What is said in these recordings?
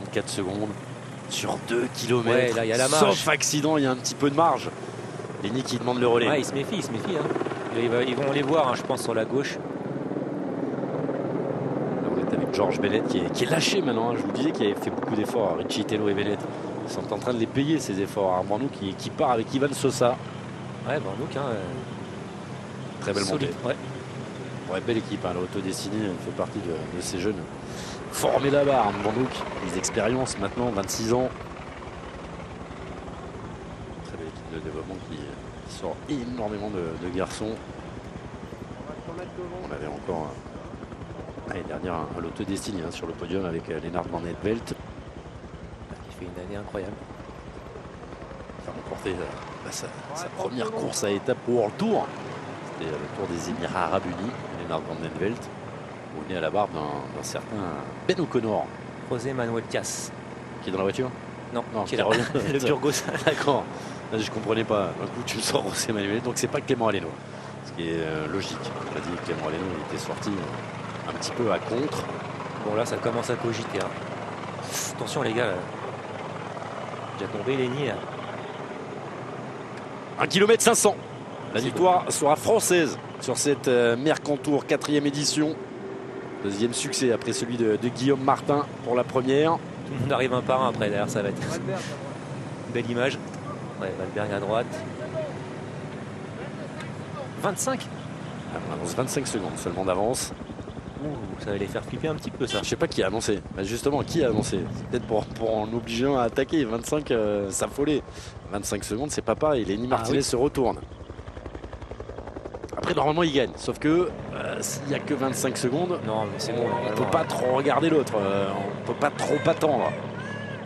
34 secondes sur 2 km. Ouais, là, il y a la marge. Sauf accident, il y a un petit peu de marge. Lenny qui demande le relais. Ouais, il se méfie. Hein. Ils vont les voir, hein, je pense, sur la gauche. Là, on est avec George Bennett qui est lâché maintenant. Hein. Je vous disais qu'il avait fait beaucoup d'efforts. Richie Tello et Bennett. Ils sont en train de les payer, ces efforts. Armando qui part avec Ivan Sosa. Ouais, Barnouk, hein, très belle montée. Ouais. Ouais, belle équipe, hein, l'Auto Destiny fait partie de ces jeunes formés là-bas. Armando, les expériences maintenant, 26 ans. Très belle équipe de développement qui sort énormément de garçons. On avait encore l'année dernière un Lotto Destiny hein, sur le podium avec Lennart Van Etvelt. Il fait une année incroyable. Il a remporté sa première course à étapes au World Tour. C'était le Tour des Émirats Arabes Unis. Lennart Van Etvelt, au nez à la barbe d'un certain Ben O'Connor. José Manuel Diaz. Qui est dans la voiture? Non, qui est le Burgos. D'accord. Je comprenais pas. Un coup, tu me sors José Manuel. Donc, c'est pas Clément Aleno. Ce qui est logique. On a dit que Clément Aleno était sorti un petit peu à contre. Bon, là, ça commence à cogiter. Hein. Attention, les gars. Déjà tombé, Lenny. 1 km 500. La victoire sera française sur cette Mercantour 4e édition. Deuxième succès après celui de Guillaume Martin pour la première. Tout le monde arrive un par un après, d'ailleurs, ça va être une belle image. Ouais, Valberg à droite. 25. On avance 25 secondes seulement d'avance. Ça va les faire flipper un petit peu, ça. Je sais pas qui a annoncé. Bah justement, qui a annoncé? Peut-être pour en obligeant à attaquer. 25, ça follet. 25 secondes, c'est pas pareil. Lenny Martinez se retourne. Après, normalement, il gagne. Sauf que s'il n'y a que 25 secondes, non, mais c'est bon. On ne peut pas trop regarder l'autre. On ne peut pas trop attendre.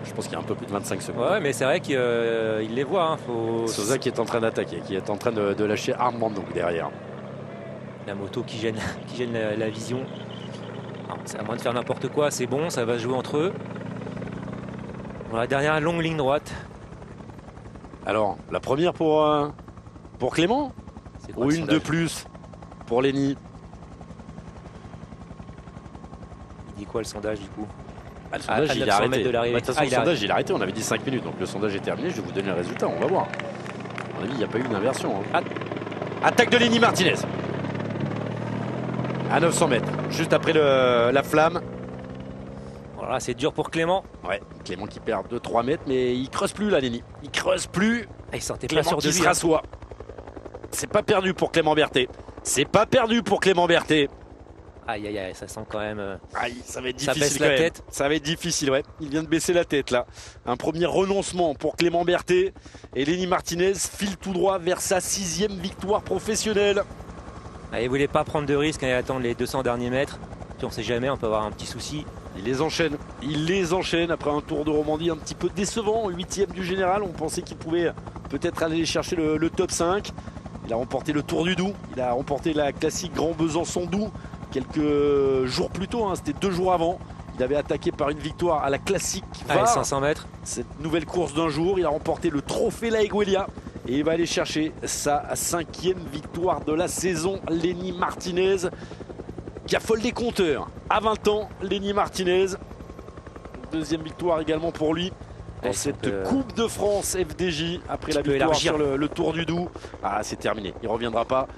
Je pense qu'il y a un peu plus de 25 secondes. Ouais, mais c'est vrai qu'il les voit. Hein. Sosa qui est en train d'attaquer, qui est en train de lâcher Armando derrière. La moto qui gêne la vision. C'est à moins de faire n'importe quoi, c'est bon, ça va se jouer entre eux. Voilà, dernière longue ligne droite. Alors, la première pour Clément ou une de plus pour Lenny? Il dit quoi le sondage du coup? Le sondage il a arrêté. De toute façon, le sondage il a arrêté, on avait dit 5 minutes, donc le sondage est terminé, je vais vous donner le résultat, on va voir. À mon avis, il n'y a pas eu d'inversion. Hein. Attaque de Lenny Martinez. À 900 mètres, juste après la flamme. Voilà, c'est dur pour Clément. Ouais, Clément qui perd 2-3 mètres, mais il creuse plus là, Lenny. Il creuse plus. Il sortait Clément pas sur qui de se lui. rassoit. C'est pas perdu pour Clément Berthet. C'est pas perdu pour Clément Berthet. Aïe aïe aïe, ça sent quand même. Aïe, ça va être ça difficile. Baisse la tête. Ça va être difficile, ouais. Il vient de baisser la tête là. Un premier renoncement pour Clément Berthet. Et Lenny Martinez file tout droit vers sa 6e victoire professionnelle. Il voulait pas prendre de risque et attendre les 200 derniers mètres. Puis on sait jamais, on peut avoir un petit souci. Il les enchaîne après un Tour de Romandie un petit peu décevant, 8e du général. On pensait qu'il pouvait peut-être aller chercher le top 5. Il a remporté le Tour du Doubs, il a remporté la classique Grand Besançon-Doubs quelques jours plus tôt, hein, c'était 2 jours avant. Il avait attaqué par une victoire à la classique VAR, 500 mètres. Cette nouvelle course d'un jour, il a remporté le trophée La Eguelia. Et il va aller chercher sa 5e victoire de la saison. Lenny Martinez qui affole les compteurs. À 20 ans, Lenny Martinez. 2e victoire également pour lui dans cette Coupe de France FDJ après la victoire sur le Tour du Doubs. Ah, c'est terminé, il ne reviendra pas.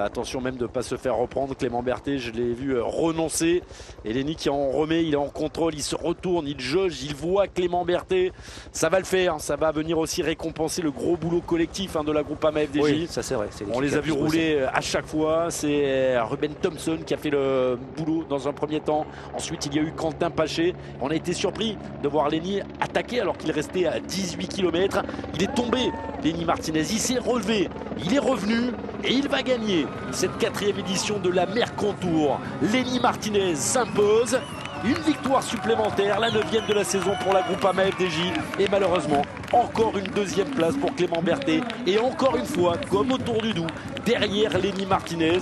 Attention même de ne pas se faire reprendre. Clément Berthet, je l'ai vu renoncer. Et Lenny qui en remet, il est en contrôle, il se retourne, il jauge, il voit Clément Berthet. Ça va le faire, ça va venir aussi récompenser le gros boulot collectif de la Groupama FDJ. Oui, ça c'est vrai. On les a vus rouler à chaque fois. C'est Ruben Thompson qui a fait le boulot dans un premier temps. Ensuite, il y a eu Quentin Paché. On a été surpris de voir Lenny attaquer alors qu'il restait à 18 km. Il est tombé, Lenny Martinez. Il s'est relevé, il est revenu et il va gagner cette 4e édition de la Mercantour. Lenny Martinez s'impose. Une victoire supplémentaire, la 9e de la saison pour la Groupama FDJ. Et malheureusement, encore une 2e place pour Clément Berthet. Et encore une fois, comme au Tour du Doubs, derrière Lenny Martinez.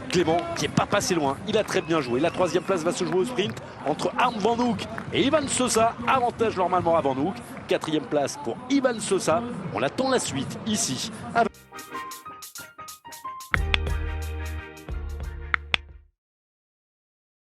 Clément qui n'est pas passé loin, il a très bien joué. La 3e place va se jouer au sprint entre Harm Van Hoek et Ivan Sosa. Avantage normalement à Van Hoek. 4e place pour Ivan Sosa. On attend la suite ici.